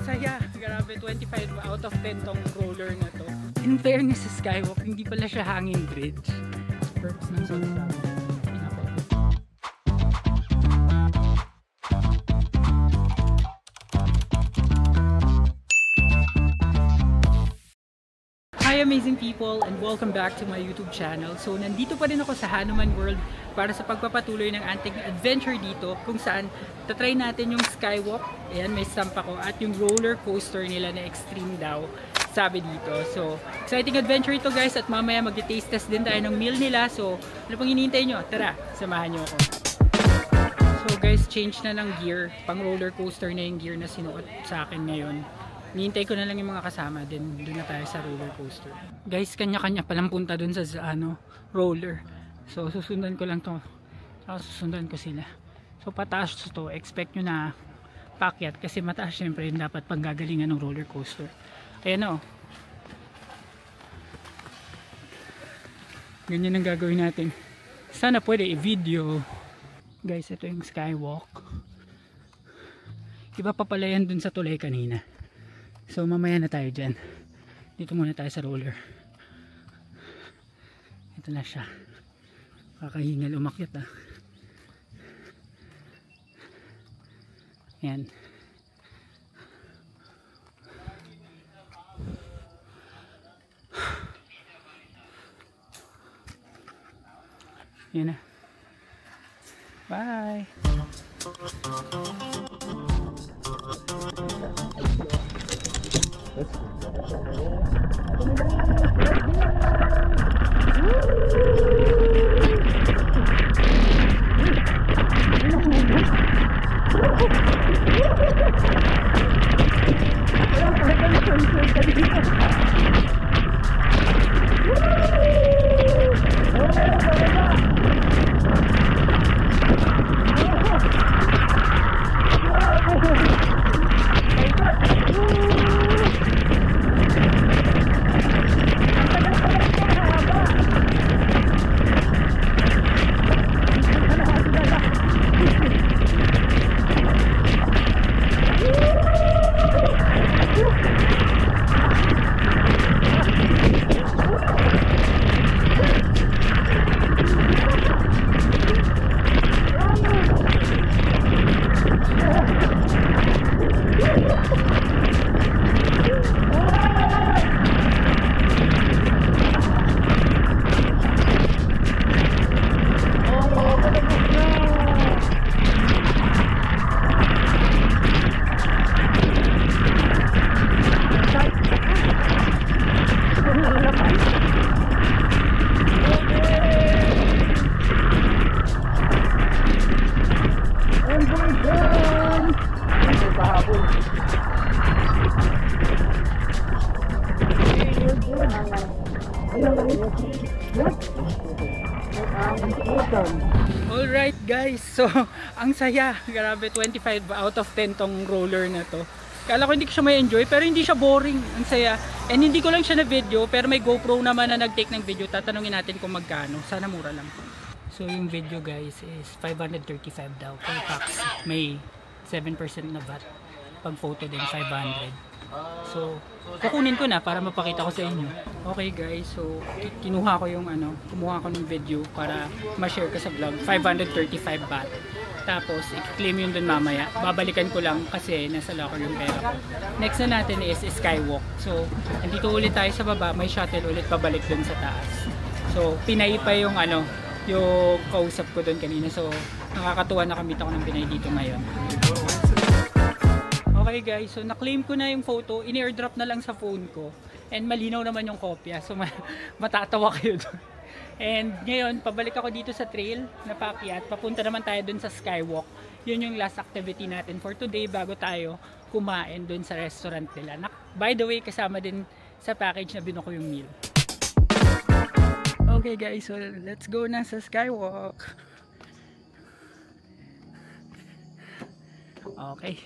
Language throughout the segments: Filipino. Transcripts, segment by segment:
saya. Grabe, 25 out of 10 tong roller na to. In fairness sa Skywalk, hindi pala siya hanging bridge. Perks ng solar. Hi amazing people and welcome back to my YouTube channel. So nandito pa rin ako sa Hanuman World para sa pagpapatuloy ng ating adventure dito kung saan tatry natin yung Skywalk, ayan may stamp ako, at yung roller coaster nila na extreme daw sabi dito. So exciting adventure ito guys, at mamaya mag-taste test din tayo ng meal nila. So ano pang hinihintay nyo? Tara, samahan nyo ako. So guys, change na ng gear, pang roller coaster na yung gear na sinuot sa akin ngayon. Nihintay ko na lang yung mga kasama din. Doon na tayo sa roller coaster. Guys, kanya-kanya palang punta doon sa roller. So susundan ko lang to. Susundan ko sila. So pataas to. Expect nyo na paakyat kasi mataas syempre yung dapat panggagalingan ng roller coaster. Ayan o. Ganyan ang gagawin natin. Sana pwede i-video. Guys, ito yung Skywalk. Iba pa pala yan dun sa tulay kanina. So mamaya na tayo dyan. Dito muna tayo sa roller. Ito na siya. Kakahingal umakyat ah. Yan. Yan na. Bye. Alright guys, so ang saya. Grabe, 25 out of 10 tong roller na to. Kala ko hindi ko siya may enjoy pero hindi siya boring. Ang saya. And hindi ko lang siya na video pero may GoPro naman na nag-take ng video. Tatanungin natin kung magkano. Sana mura lang. So yung video guys is 535 daw per pax. May 7% na VAT. Pag photo din 500. So kukunin ko na para mapakita ko sa inyo. Okay guys, so kinuha ko yung kumuha ko ng video para ma-share ko sa vlog. 535 baht. Tapos i-claim yun dun mamaya. Babalikan ko lang kasi nasa locker yung pera ko. Next na natin is Skywalk. So nandito ulit tayo sa baba, may shuttle ulit pabalik dun sa taas. So Pinay pa yung yung kausap ko dun kanina. So nakakatuwa na kamit ako ng Pinay dito ngayon. Okay guys, so na-claim ko na yung photo, in-airdrop na lang sa phone ko. And malinaw naman yung kopya, so matatawa kayo doon. And ngayon, pabalik ako dito sa trail na paakyat. Papunta naman tayo doon sa Skywalk. Yun yung last activity natin for today bago tayo kumain doon sa restaurant nila. By the way, kasama din sa package na binuko yung meal. Okay guys, so let's go na sa Skywalk. Okay.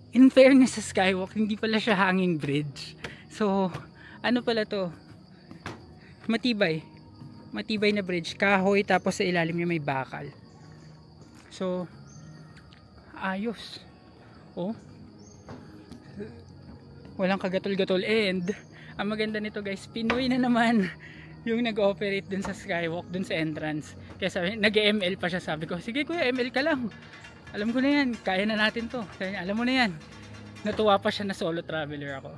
In fairness sa Skywalk, hindi pala siya hanging bridge. So, ano pala to? Matibay. Matibay na bridge. Kahoy, tapos sa ilalim niya may bakal. So, ayos. Oh. walang kagatol-gatol. And ang maganda nito guys, Pinoy na naman yung nag-ooperate dun sa skywalk, dun sa entrance. Kaya sabi, nag-ML pa siya. Sabi ko, sige kuya, ML ka lang, alam ko na yan, kaya na natin to. Sabi niya, alam mo na yan. Natuwa pa siya na solo traveler ako.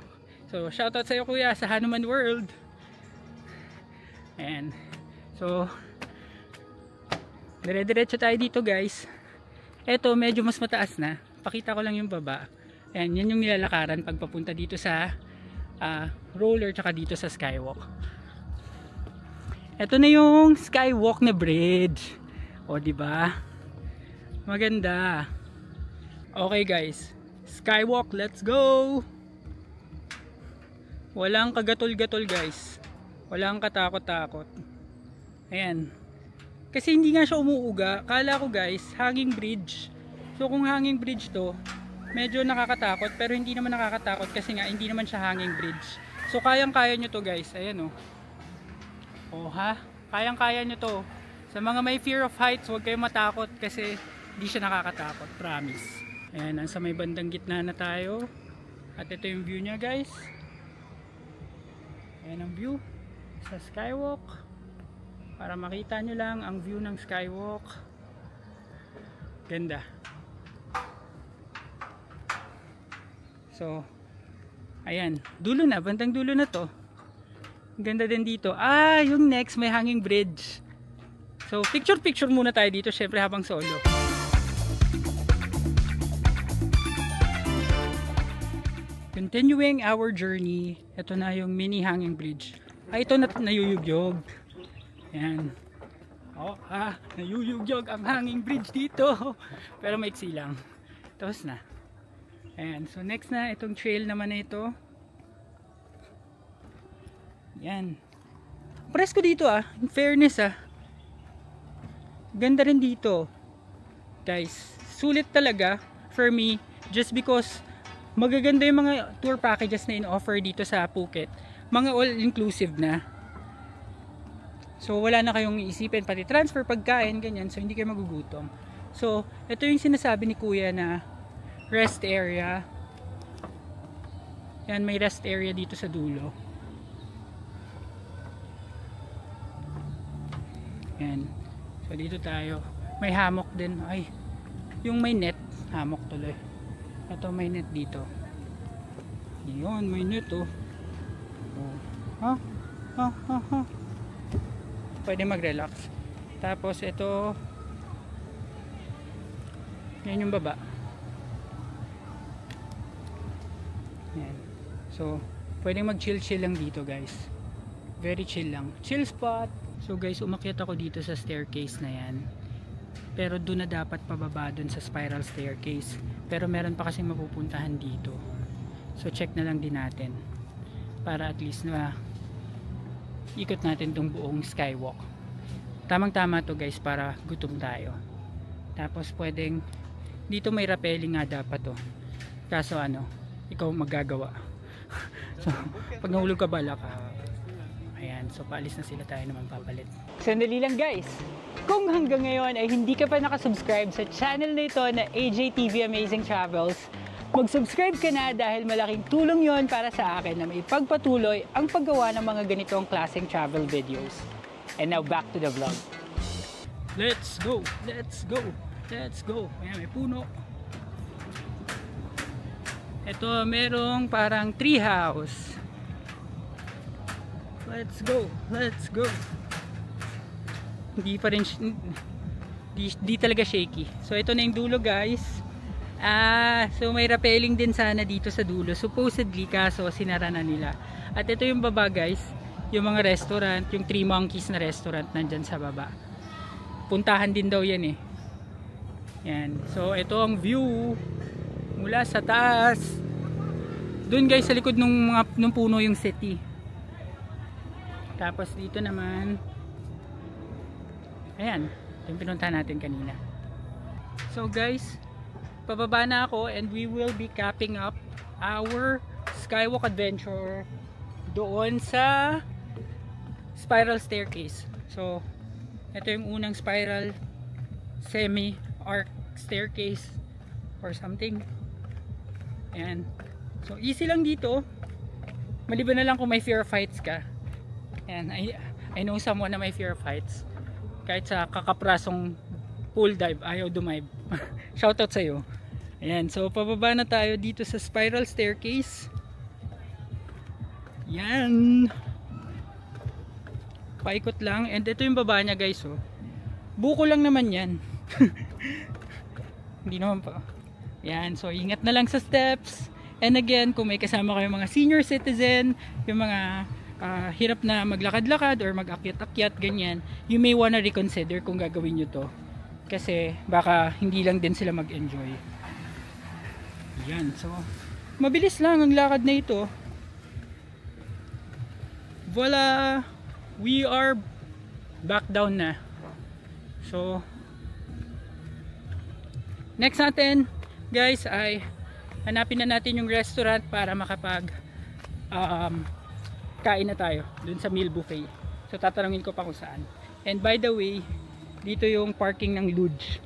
So shoutout sa iyo kuya, sa Hanuman World. And so dire-diretso tayo dito guys. Eto medyo mas mataas na, pakita ko lang yung baba. Ayan, yan yung nilalakaran pag papunta dito sa roller tsaka dito sa skywalk. Ito na yung skywalk na bridge. O di ba? Maganda. Okay guys, skywalk, let's go. Walang kagatol-gatol guys. Walang katakot-takot. Ayan. Kasi hindi nga siya umuuga. Kala ko guys, hanging bridge. So kung hanging bridge to, medyo nakakatakot, pero hindi naman nakakatakot kasi nga hindi naman siya hanging bridge. So kayang-kaya nyo to guys. Ayan o. Oh ha, kayang-kaya nyo to. Sa mga may fear of heights, huwag kayong matakot kasi hindi siya nakakatakot, promise. Ayan, nasa may bandang gitna na tayo. At ito yung view nya guys. Ayan ang view sa skywalk. Para makita nyo lang ang view ng skywalk. Ganda. So, ayan, dulo na, bandang dulo na to. Ganda din dito. Yung next may hanging bridge. So picture muna tayo dito syempre habang solo. Continuing our journey, ito na yung mini hanging bridge. Ito na nayuyugyog. Ayan. Nayuyugyog ang hanging bridge dito. Pero maiksi lang. Tapos na. Ayan. So next na itong trail naman na ito. Yan. Presko dito in fairness Ganda rin dito. Guys, sulit talaga for me just because magaganda yung mga tour packages na in-offer dito sa Phuket. Mga all-inclusive na. So wala na kayong iisipin pati transfer, pagkain, ganyan. So hindi kayo magugutom. So ito yung sinasabi ni Kuya na rest area. Yan, may rest area dito sa dulo. Yan. So dito tayo. May hammock din. Ay, yung may net. Hammock tuloy. Ito may net dito. Yun, may net Pwede mag-relax. Tapos ito, yan yung baba. Yan. So, pwedeng mag-chill-chill lang dito guys. Very chill lang. Chill spot. So guys, umakyat ako dito sa staircase na yan. Pero doon na dapat pababa doon sa spiral staircase. Pero meron pa kasing mapupuntahan dito. So check na lang din natin. Para at least na ikot natin tong buong skywalk. Tamang tama to guys para gutom tayo. Tapos pwedeng dito may rappelling nga dapat Kaso ikaw magagawa. So pag nahulog ka bala ka. Ayan, so paalis na sila, tayo naman papalit. Sandali lang guys, kung hanggang ngayon ay hindi ka pa nakasubscribe sa channel na ito na AJTV Amazing Travels, mag-subscribe ka na dahil malaking tulong yon para sa akin na maipagpatuloy ang paggawa ng mga ganitong klaseng travel videos. And now back to the vlog. Let's go! Let's go! Let's go! Ayan, may puno. Ito, merong parang tree house. Let's go, let's go. Hindi pa rin, di talaga shaky. So ito na yung dulo guys. So may rappelling din sana dito sa dulo supposedly, kaso sinara na nila. At ito yung baba guys, yung mga restaurant, yung Three Monkeys na restaurant nandyan sa baba. Puntahan din daw yan Yan. So ito ang view mula sa taas. Doon guys sa likod nung puno yung city. Tapos dito naman, ayan, yung pinuntahan natin kanina. So guys, pababa na ako and we will be capping up our skywalk adventure doon sa spiral staircase. So, ito yung unang spiral semi-arc staircase or something. Ayan. So easy lang dito. Maliban na lang kung may fear of heights ka. And I know someone na may fear of heights. Kahit sa kakaprasong pool dive, ayaw dumive. Shoutout sa'yo. Ayan, so pababa na tayo dito sa spiral staircase. Yan. Paikot lang. And ito yung baba niya guys. Oh. Buko lang naman yan. Hindi naman pa. Yan, so ingat na lang sa steps. And again, kung may kasama kayo mga senior citizen, yung mga hirap na maglakad-lakad or mag-akyat-akyat, ganyan, you may wanna reconsider kung gagawin nyo to. Kasi baka hindi lang din sila mag-enjoy. Yan, so mabilis lang ang lakad na ito. Voila! We are back down na. So next natin guys ay hanapin na natin yung restaurant para makapag kain na tayo dun sa meal buffet. So tatanungin ko pa kung saan. And by the way, dito yung parking ng Luge.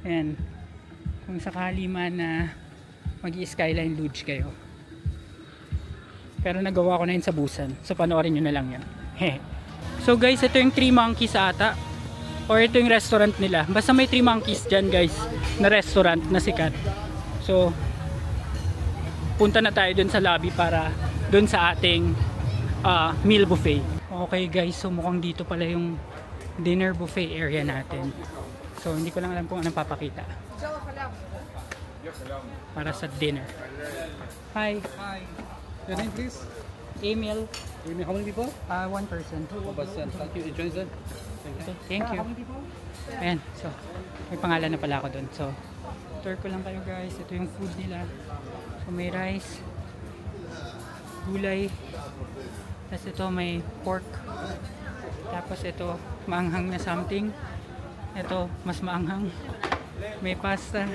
And kung sakali man na mag-i-skyline Luge kayo. Pero nagawa ko na yun sa Busan. So panoorin nyo na lang yan. So guys, ito yung 3 Monkeys ata. Or ito yung restaurant nila. Basta may 3 Monkeys dyan guys. Na restaurant na sikat. So punta na tayo dun sa lobby para dun sa ating meal buffet. Okay guys, so mukhang dito pala yung dinner buffet area natin. So hindi ko lang alam kung anong papakita para sa dinner. Hi. Hi. Your name please? Emil. Emil, how many people? One person. Thank you. Enjoy them. Thank you. Ayan, so may pangalan na pala ako dun. So tour ko lang kayo guys. Ito yung food nila. So may rice, gulay, tapos ito may pork, tapos ito maanghang na something, ito mas maanghang, may pasta,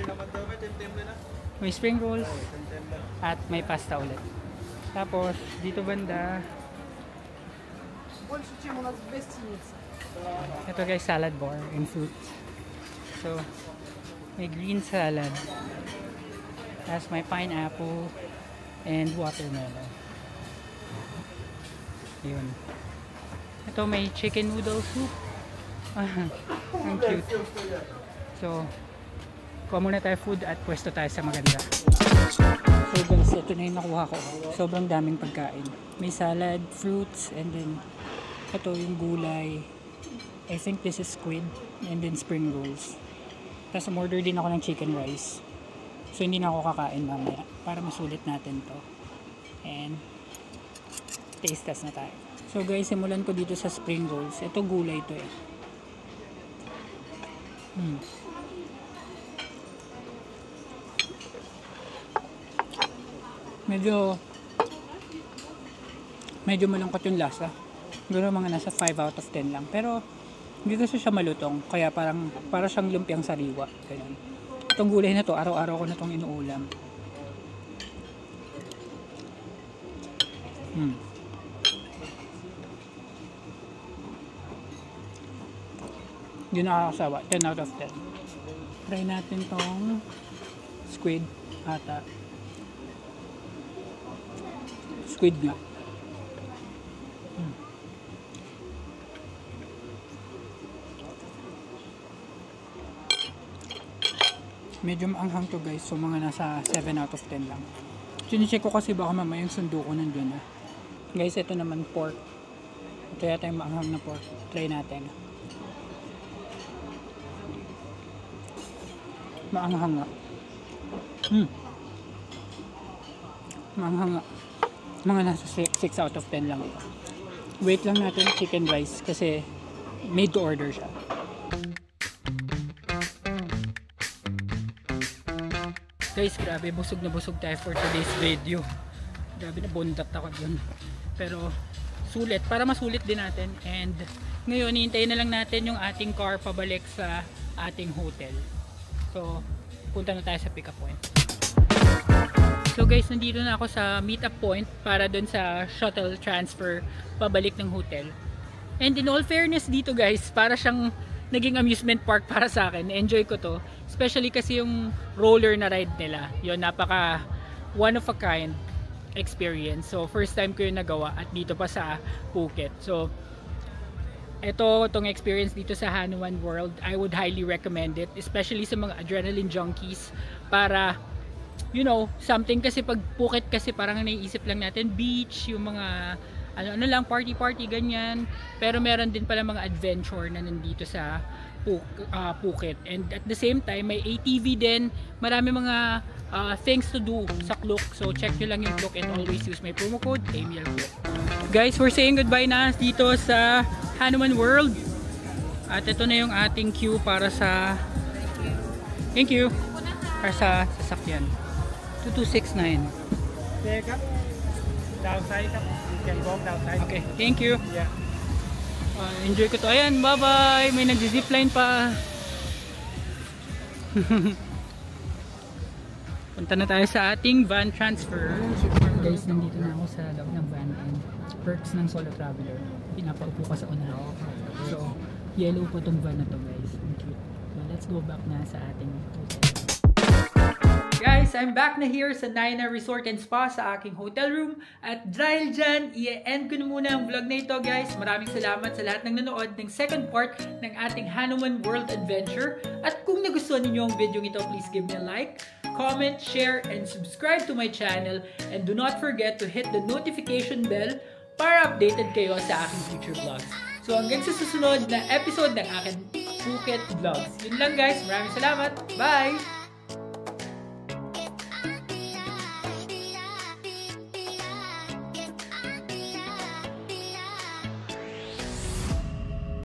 may spring rolls, at may pasta ulit. Tapos dito banda ito guys, salad bar and fruits. So may green salad, tapos may pineapple and watermelon. Yun. Ito may chicken noodle soup. Ang cute. So kuha muna tayo food at pwesto tayo sa maganda. So guys, ito na yung nakuha ko. Sobrang daming pagkain. May salad, fruits, and then ito yung gulay. I think this is squid, and then spring rolls. Tapos umorder din ako ng chicken rice. So hindi na ako kakain mamaya para masulit natin to. And taste test na tayo. So guys, simulan ko dito sa spring rolls. Ito gulay to eh. Medyo malungkot yung lasa. Siguro mga nasa 5 out of 10 lang. Pero hindi kasi siya malutong. Kaya para siyang lumpiang sariwa. Ganun. Itong gulay na to, araw-araw ko na itong inuulam. Hindi nakakasawa. 10 out of 10. Try natin tong squid ata. Squid nga. Medyo maanghang to guys. So mga nasa 7 out of 10 lang. Chine-check ko kasi baka mamaya yung sundo ko nandun na. Guys, ito naman pork. Ito yata yung maanghang na pork. Try natin. Maanghang nga. Maanghang nga. Mga nasa 6 out of 10 lang ito. Wait lang natin chicken rice kasi made to order siya. Guys, grabe, busog na busog tayo for today's video. Grabe, nabundat ako dun. Pero sulit, para masulit din natin. And ngayon, hihintayin na lang natin yung ating car pabalik sa ating hotel. So punta na tayo sa pick up point. So guys, nandito na ako sa meet up point para dun sa shuttle transfer pabalik ng hotel. And in all fairness dito guys, para siyang naging amusement park para sa akin. Enjoy ko to. especially kasi yung roller na ride nila. Yun, napaka one of a kind experience. So first time ko yung nagawa at dito pa sa Phuket. So itong experience dito sa Hanuman World, I would highly recommend it, especially sa mga adrenaline junkies, para you know, something kasi pag Phuket kasi parang naiisip lang natin beach, yung mga ano lang, party ganyan, pero meron din pala mga adventure na nandito sa Phuket. And at the same time, may ATV din, marami mga things to do sa Klook. So check nyo lang yung Klook and always use my promo code AMIELKLOOK. Guys, we're saying goodbye na dito sa Hanuman World. At ito na yung ating queue para sa thank you para sa sasakyan 2269. Teka. Downside ka. You can go downside. Okay, thank you. Yeah. Enjoy ko to. Ayan, bye bye. May nag-zipline pa. Punta na tayo sa ating van transfer. Guys, nandito na ako sa loob ng van and perks ng solo traveler. Pinapaupo ka sa unahan. So, yellow po tong van na to, guys. Thank you. So, let's go back na sa ating hotel. Guys, I'm back na here sa Naina Resort and Spa sa aking hotel room. At dahil dyan, i-end ko na muna ang vlog na ito, guys. Maraming salamat sa lahat ng nanood ng second part ng ating Hanuman World Adventure. At kung nagustuhan ninyo ang video ito, please give me a like, comment, share, and subscribe to my channel. And do not forget to hit the notification bell para updated kayo sa aking future vlogs. So hanggang sa susunod na episode ng aking Phuket Vlogs. Yun lang, guys. Maraming salamat. Bye!